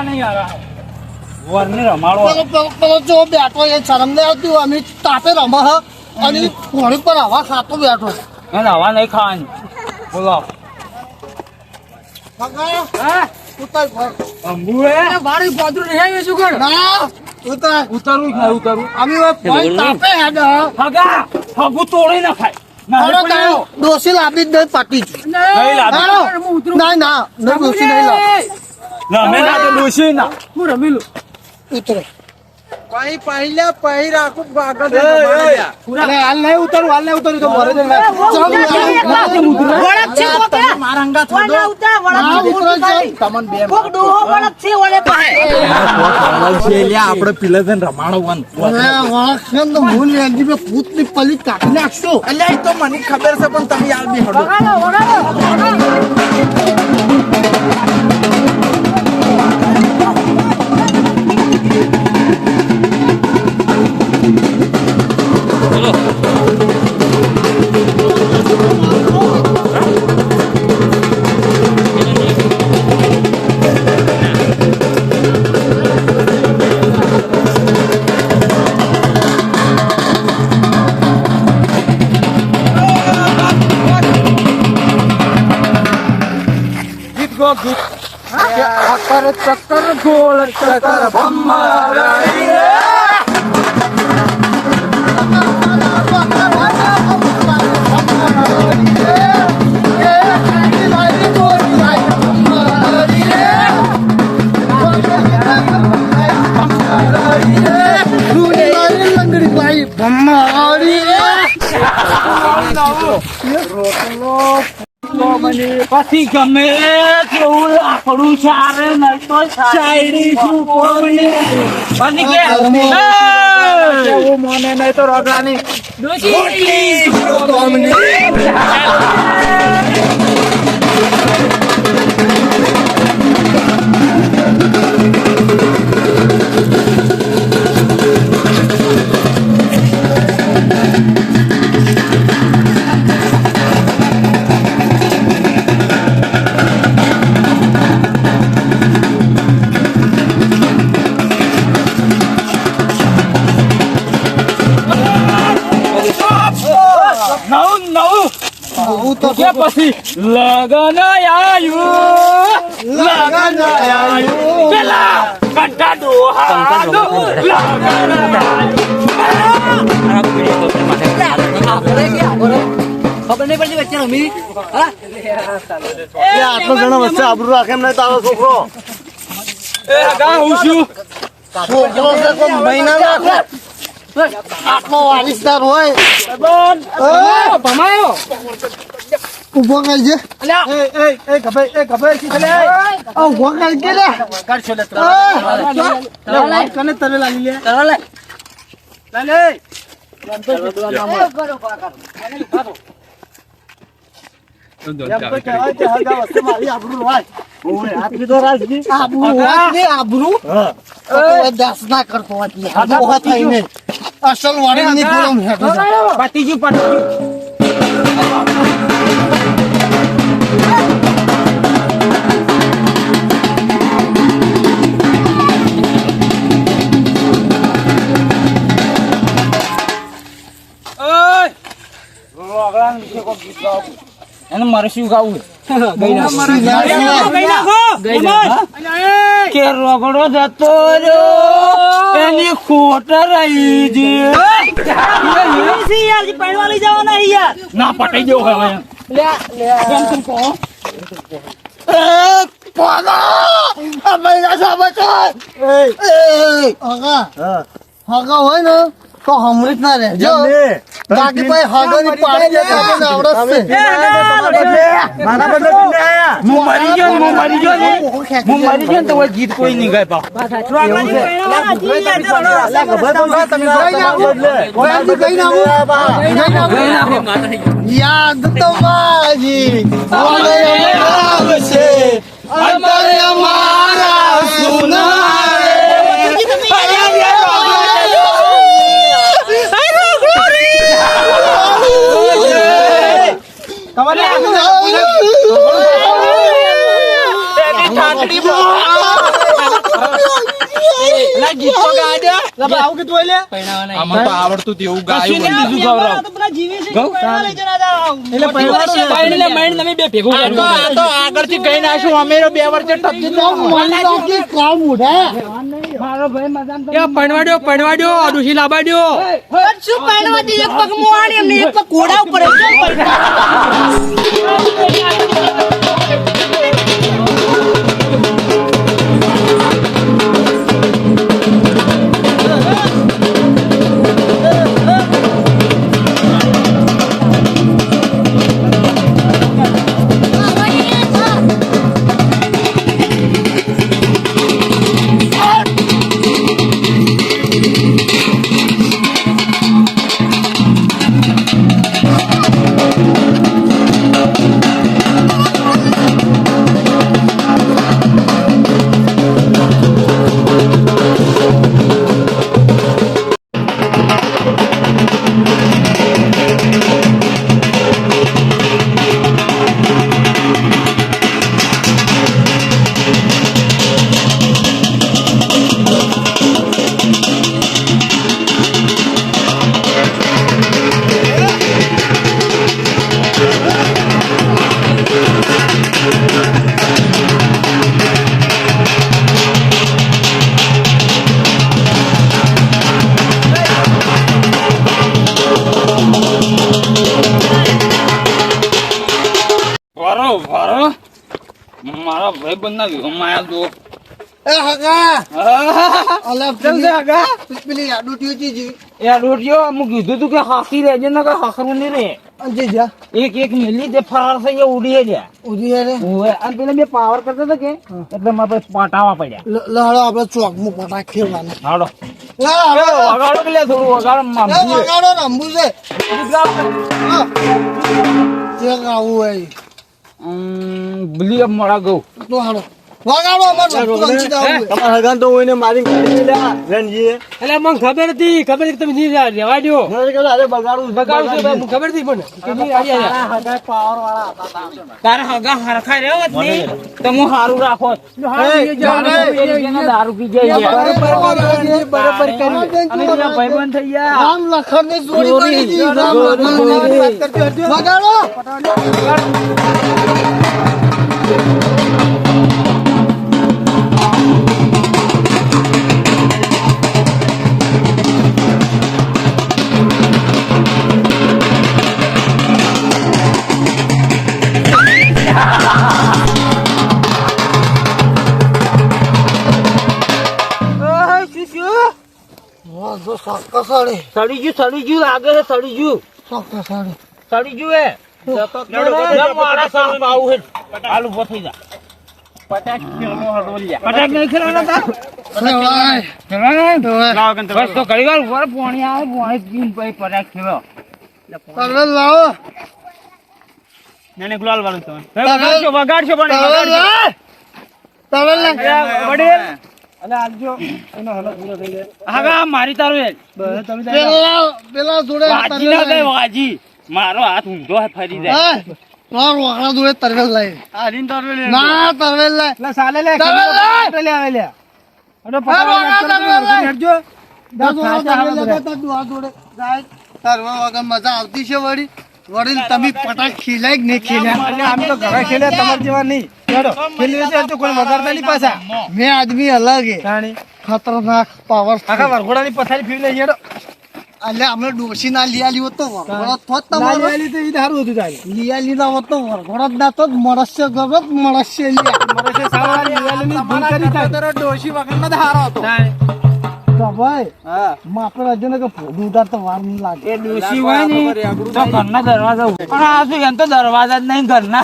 નહીં આવે વરને રમાડો પેલો જો બેઠો એ શરમ નહીં આવતી અમે તાપે રમે હ અને ઘોડી પર હવા ખાતો બેઠો એને હવા નહીં ખાવાની બોલો હા ઉતાર અંબુએ વાડી પાદરું નહીં આવે શું કર ના ઉતારવું ખાય ઉતારવું અમે તાપે હેડ હગા હગું તોડી ના ખાય ડોસી લાવી જ નહીં પાટી નહીં લાગે ના ના ડોસી નહીં લાવ રમે ના તો ડોસી ના હું રમેલું ઉતરે પાઈ પહેલા પાઈ રાખું બાગડ અરે હાલ નહીં ઉતરું તો મરે જ મારા અંગા થોડો આપણે પીલે છે રમાડવાનું હું લેજી બે ભૂત ની પલી કાઢી નાખશો એટલે તો મને ખબર છે પણ તમે યાર બી હડો ચક્કર ગોળ ચક્કર પછી ગમે કેવું લાકડું ચારે નહીં તો શાયરી શું બની કેવું મને નહીં તો રગડાની પછી લગન આયું પેલા કંટા ડોહા ખબર નહીં પડતી વચ્ચે રમી આટલો જણા વચ્ચે આબરૂ રાખે એમ નહીં તારો છોકરો હું છું છોકરો છે કોઈ મહિના રાખે આટલો વારિસદાર હોય ભમાયો ઉભો કરજે ઉભો કરજે લે કને તને લાગી લે દસ ના કરતો અસલ વાળી પાટીજી એને મારે શું ગાવું કે રગડો જતો રહ્યો એની ખોટ રહી છે ના પટાઈ દેવો હવે હગા હોય ને તો હમણાં ના રહેજો બાકી ભાઈ હગા ની પાડી મરી ગયો તો ગીત કોઈ નહીં ગાય યાદ તો મારી આવશે અંતરે અમારા સુના લા ગીત તો ગાય દે. લા ભાઈ આવું કીધું હોય લે આમાં તો આવડતું તેવું કશું ગાયું નહીં, મને. બીજું ગૌરવ. એટલે પહેરવાનું ને. બાઈને માઈને તમે બે ભેગું આ તો- આ તો આગળથી કઈ નાખ્યું અમે બે વર્ષે ટપકી તો મને લાગી કાળ મોઢા એ પડવાડ્યો ડુસી લાબાડ્યો. શું પહેરવાથી એક પગ મોહાણી એમને એક પગ ઘોડા ઉપર મારા ભાઈ બંધ ના જો એ હગા અલા જલ્દી આગા. પેલી આડુટીઓ ચીજી યાર રોટિયો હું કીધું તું કે હાકી રહેજે ને કે હાકરું નહીં રે. અંજે જા એક મિલી તે ફરાર થઈ ગયા ઉડી ગયા. ઉધી રે ઓય અને પેલા બે પાવર કરતા હતા કે એટલે મારે પછી પાટાવા પડ્યા. લહડો આપણે ચોકમાં પટાક ખેલવાના હાડો લા વગાડો કે લે થોડું વગાડો મામજી. વગાડો રંબુ છે જે ગાવું હોય બલી મોડા ગૌ તો હાલો વગાડો અમાર વસ્તુ અંચી દાવું તમારા હગાન તો હોઈને મારી રણજી એટલે મને ખબર હતી તમે નહીં રહેવા દો. અરે બગાડું બગાડું છે ભાઈ, મને ખબર હતી પણ કે નહીં આયા. પાવર વાળા તારા હગા હરખા રહ્યો હોત ને તો હું હારું રાખો. દારૂ પી જાય બરાબર કર્યું અને પેલા ભાઈબંધ થઈ ગયા. રામ લખન ની જોડી કરી દી રામ લખન વગાડો જો સાકા સાડે સડી ગયું લાગે છે. સાકા સાડે સડી ગયું હે. મારા સાહેબ આવું હે. આલુ ઉભો થઈ જા. પટાક નહીં ખેલવાના તા? બસ તો ઘણી વાર ઉપર પાણી આવે, પાણી પીને પછી પટાક ખેલો. તરવેલ લાવો વગાડશો પણ તરવેલ લાય તરવેલ લા વડીલ હા મારી તારું પેલા જોડે વાજી ના કઈ વાજી. મારો હાથ ઊંધો ફરી જાય. વાળા જોડે તરવેલ લાય ના તરવેલ લાય તરવેલ લાય મજા આવતી છે વળી વડીલ તમે પટાક ખીલાય કે નહીં ખીલ્યા આમ તો ઘરે ખેલે તમારા જેવા નહીં. કોઈ વગાડતા નહીં પાછા. મેં આદમી અલગ હે ખતરનાક પાવર આખા વરઘોડાની પથારી ફીરી લઈ હેડો. એટલે અમે ડોસી ના લીયા લીધો તો વરઘોડો થોત તમારો સારું હતું તારી. લીયા લીધા હોત તો વરઘોડો જ ના તો મરસ્ય ગરબત મરસ્ય ડોશી વગરનો જ હારો હતો. ભાઈ માપે રાજ્ય ને કે ફોડું ઉતાર તો વાર નહીં લાગે એ ડોશી હોય ને તો ઘરના દરવાજા ઉપર. પણ આ શું એમ તો દરવાજા જ નહીં ઘરના.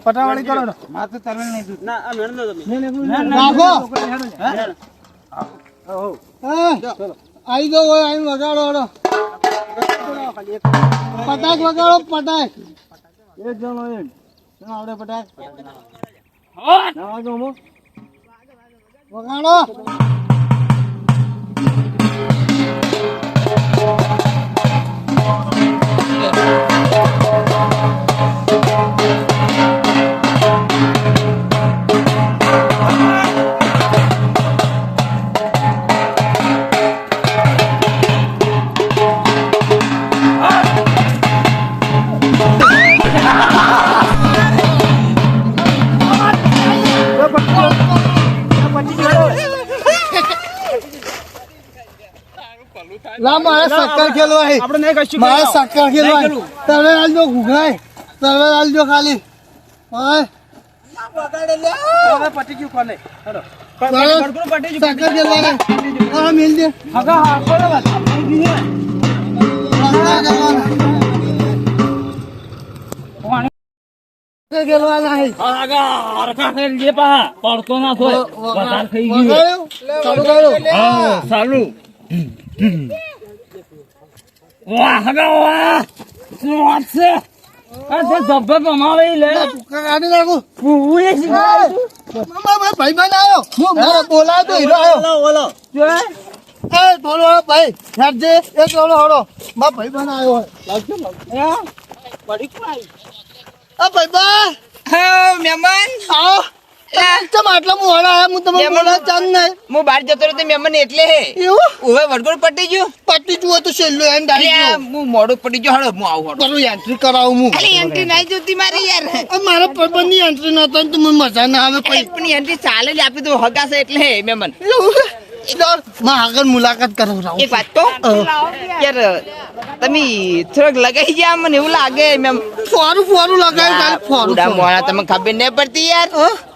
પટાવાળી કરો માથે તરવેલ નહીં દૂધ. નાખો આઈ દો હોય આઈ વગાડો હળો પટાક વગાડો પટાક એક જણો એમ આવડે પટાક વગાડો લા મારે સક્કર ખેલવા હે આપણે નહીં કશું મારે કરવાનું. સક્કર ખેલવા નહીં તરવેલ આલજો ઘૂઘરાય તરવેલ આલજો ખાલી ઓય હવે પટી ગયું કોને હેડો બરાબર. ભડકું પટી ગયું સક્કર ખેલવા હે હા મિલ દે હગા હા બરાબર આપણે દીને સક્કર ખેલવાના હે હગા હરખા ખેલ જે પા પડતો ના થોય વધારે થઈ ગયું વગાડ્યું? ચાલુ કર્યું? હા ચાલુ વાહ હગા વાહ શું વાત છે આ તે ધબ્બે પમાવે લે ભૂકા કાઢી નાખું પૂએ મારા ભાઈબંધ આવ્યો હું મારે બોલાવ્યો તો હીરો આવ્યો ઓલો જો એ બોલો ભાઈ હેડજે એક ઓલો હળો મારા ભાઈબંધ આવ્યો હોય પડી કોણ આ ભાઈબંધ હા મહેમાન આવો ચમ આટલા હું હળો આવ્યા હું તમે બોલા ચાંદ નહીં હું બહાર જતો રહ્યો તો મહેમાન એટલે હે એવું ઉવે વડગોળ પટી ગયું પટ્ટી જુઓ તો છેલ્લું એમ અરે ડાળી આ હું મોડું પડી ગયો હળો હું આવું હળો કરું એન્ટ્રી કરાવું હું ખાલી એન્ટ્રી નહીં જોતી મારી યાર મારા ભાઈબંધની એન્ટ્રી નતો ને તો મને મજા ના આવે અરે પણ એન્ટ્રી ચાલે જ આપી તો હગાશે એટલે હે મહેમાન માં આગળ મુલાકાત કરાવરાવું એક વાત તો યાર તમે થોડોક લગાઈ ગયા મને એવું લાગે મેમ ફોરું ફોરું લગાવ્યું તારે ફોરું ઉડા મોડા તમને ખબર નહીં પડતી યાર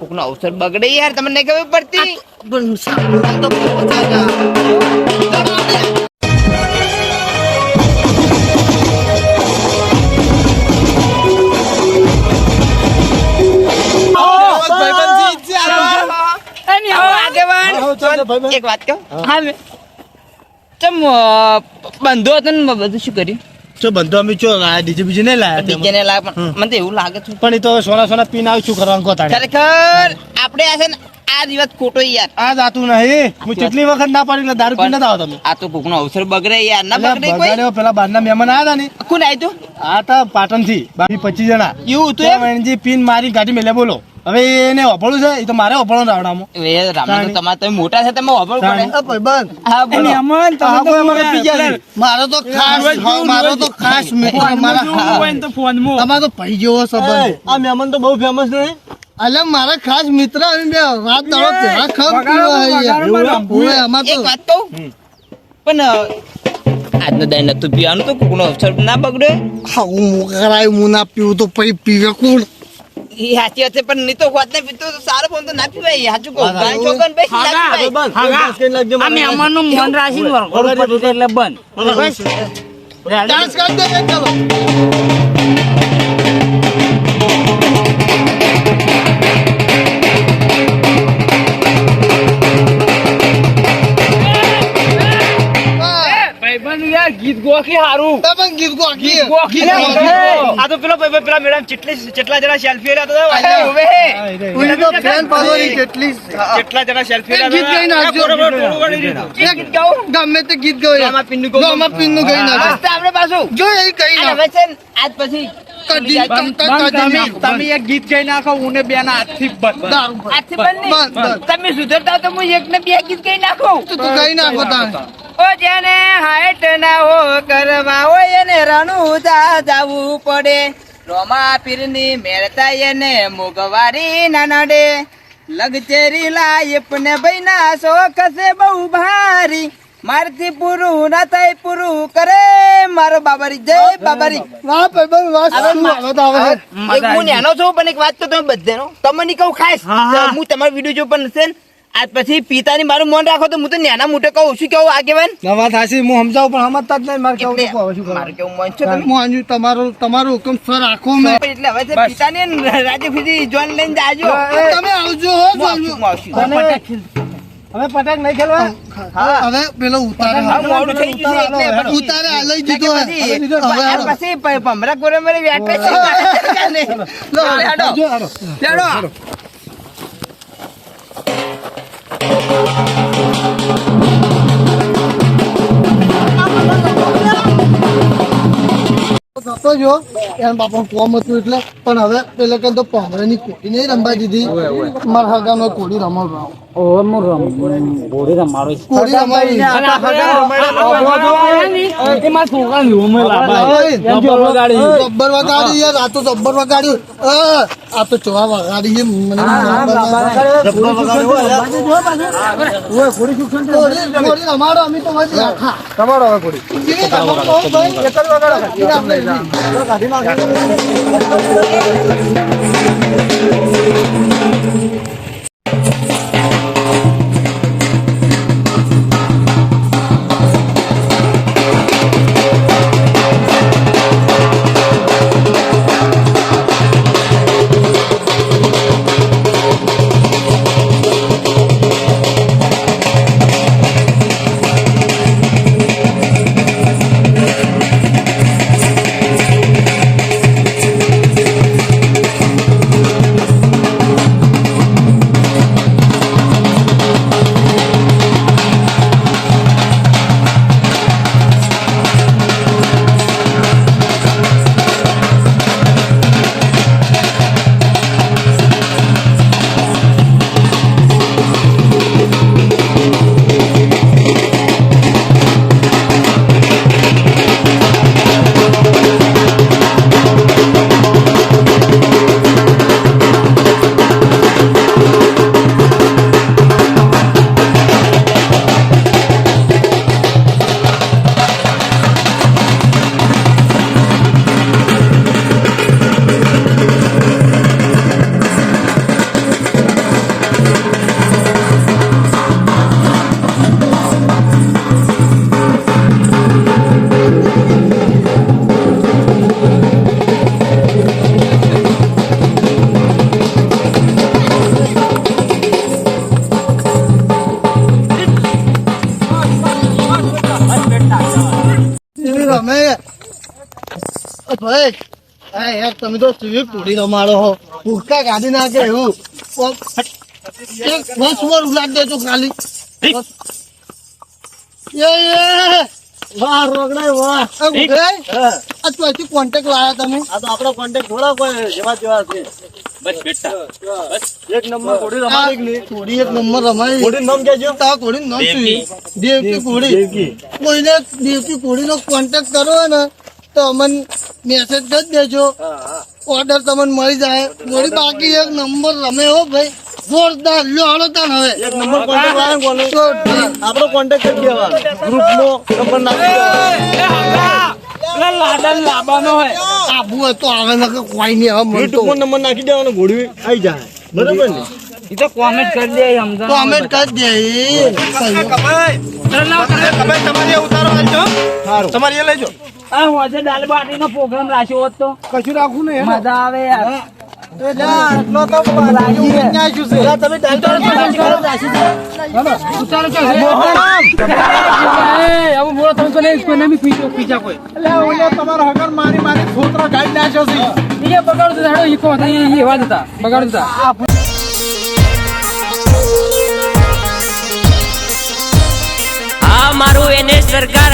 કોકનો અવસર બગડે યાર તમને નહીં ખબર પડતી પણ સારું તો આગેવાન એક વાત કહું હા ચમ બંધો હતો ને બધું શું કર્યું ચો બંધો અમે ચો લાયા ડીજે બીજે નહીં લાયા તે બીજાને લાગે પણ મને તો એવું લાગે છે પણ એ તો સોના સોના પીને આવી શું કરવાનું કોતાડે ખરેખર આપણે આ છે ને આ દિવસ ખોટો યાર આ જાતું નહીં હું કેટલી વખત ના પાડી એટલે દારૂ પીને જ આવો તમે આ તો કોકનો અવસર બગડે યાર ના અલ્યા બગડે કોઈ બગાડ્યો પેલા બહારના મહેમાન આવ્યા હતા ને કોણ આવ્યું આ તા પાટણ થી 25 જણા એવું તો એનજી પીન મારી ગાડી મેલે બોલો હવે એને ઓભળું છે એ તો મારે ઓભળો રાવડામાં એ રામા તો તમારે તમે મોટા છે તમે વાપરવું પડે ભાઈબંધ હા બોલો મહેમાન તમે તો મને પી ગયા મારો તો ખાસ મિત્ર મારા તો ફોન મો તમારો ભાઈ જેવો સંબંધ આ મહેમાન તો બહુ ફેમસ નહીં અલ્યા મારા ખાસ મિત્ર અમે બે રાત દાડો ભેગા ખમ પીવા હૈયા ઓય અમાર તો એક વાત કહું પણ આજનો દાઈ નતું પીવાનું તો કોકનો અવસર ના બગડે હા હું કરાય હું ના પીવું તો પછી પીવે કોણ એ સાચી વાત છે પણ નહીં તો વાત ને પીતો તો સારો પણ તો ના પીવાય સાચું કહું ગાય છોકન ભાઈ ના પીવાય આ મહેમાન નું મન રાશિ વરઘોડું પડી એટલે બંધ ડાન્સ કરી દે ચાલો ભાઈબંધ યાર ગીત ગોખી હારું તમે ગીત ગો ગીત આ તો પેલા મેડમ કેટલા જણા સેલ્ફી લેતા અરે ઉવે ઉઈ તો ફેન ફોલોઈંગ કેટલી કેટલા જણા સેલ્ફી એક ગીત ગાઈ નાખજો. ગીત ગાઉં ગમે તે ગીત ગાય ગામા પિન્નુ ગાઉં. ગામા પિન્નુ ગાઈ નાખો મસ્ત આપણે પાછું જો એ કઈ અને ના હવે છે ને આજ પછી કદી તમે એક ગીત ગાઈ નાખો હું ને બેના હાથથી બંધ આજથી બંધ નહીં. બંધ. તમે સુધરતા તો હું એક ને બે ગીત ગાઈ નાખું તું તો ગાઈ નાખો તારે ઓ જેને હાઈટ ના હો કરવા હોય એને રણુજા જાવું પડે રોમા પીરની મેરતા એને મોગવારી ના નડે લગચેરી લાયપ ને બૈના શોખ છે બહુ ભારી મારથી પૂરું ના થાય પૂરું કરે મારો બાબારી જય બાબારી વાહ ભાઈબંધ વાહ શું હાલત આવે છે એક હું નાનો છું પણ એક વાત તો તમે બધાનો તમને કહું ખાસ હું તમારો વિડીયો જો પણ છે ને આજ પછી પિતાની મારું મન રાખો તો હું તો નાના મોટે કહું શું કેવું આગેવાન ના વાત હાસી હું સમજાવું પણ સમજતા જ નહીં મારે કેવું એટલે તો હવે શું મારું કરવાનું કેવું મન છે તમે હું આજુ તમારો હુકમ સર રાખો મેં એટલે હવે છે પિતાને રાજે ફીજી જોન લઈને જાજો તમે આવજો હો હું આવશું, હું આવશું. હવે પટાક નહીં ખેલવા હવે પેલો ઉતારે હા, મોડું થઈ ગયું છે એટલે પણ ઉતારે આ લઈ દીધો પછી હવે પછી ભમરા કોરે મારે વ્યાટ છે હેડો. થતો જો એમ બાપા કોમ હતું એટલે પણ હવે પેલા કે તો ભમરાની કોડી નહીં રંબાઈ દીધી મારા હગાનો કોડી રમાડવા કોડી રમાડી એ મારા છોકરા ની ઉંમર જબ્બર વગાડી યાર, આ તો જબ્બર વગાડ્યું. આ તો ચોવા વગાડી છે મને. ઘોડી અમારો, અમે તો વધી આખા. તમારો હવે ઘોડી ભાઈ. હા યાર, તમે તો કેવી પૂરી રમાડો હો. ભૂખા કાઢી નાખે એવું. એક બસ વાર ઉલાડ દેજો ખાલી. વાહ રોગડાય વાહ. આ ત્યાંથી કોન્ટેક્ટ લાયા તમે? આ તો આપણો કોન્ટેક્ટ થોડા કોઈ જેવા તેવા છે. બસ બેટા બસ એક નંબર ઘોડી રમાડી. ઘોડી એક નંબર રમાડી. ઘોડી નામ કેજો? તા ઘોડી નામ શું? દેવકી ઘોડી. કોઈને દેવકી ઘોડીનો કોન્ટેક્ટ કરો ને તો અમને મેસેજ કરી દેજો. ઓર્ડર તમને મળી જાય. ઘોડી બાકી એક નંબર રમે હો ભાઈ, જોરદાર. લ્યો હળો તાન હવે એક નંબર કોન્ટેક્ટ લાવે કોનો તો આપણો કોન્ટેક્ટ કરી દેવા. ગ્રુપનો નંબર નાખી દેવા. લાડન લાવવાનો હોય આબુ તો આવે ને કોઈ નહીં. હવે મને તો નંબર નાખી દેવાનો, ઘોડી આવી જાય. બરાબર ને? એ તો કોમેન્ટ કરી દે સમજા. કોમેન્ટ કરી દે. તમારી ઉતારો આવજો. તમારી એ લેજો. આ હોજે દાલ બાટી નો પ્રોગ્રામ રાખ્યો હોત તો કશું રાખવું ને મજા આવે યાર. તમારો હગર મારી મારી છોતરો ગાડી નાખ્યો છે. બગાડતા આ મારું એને સરકાર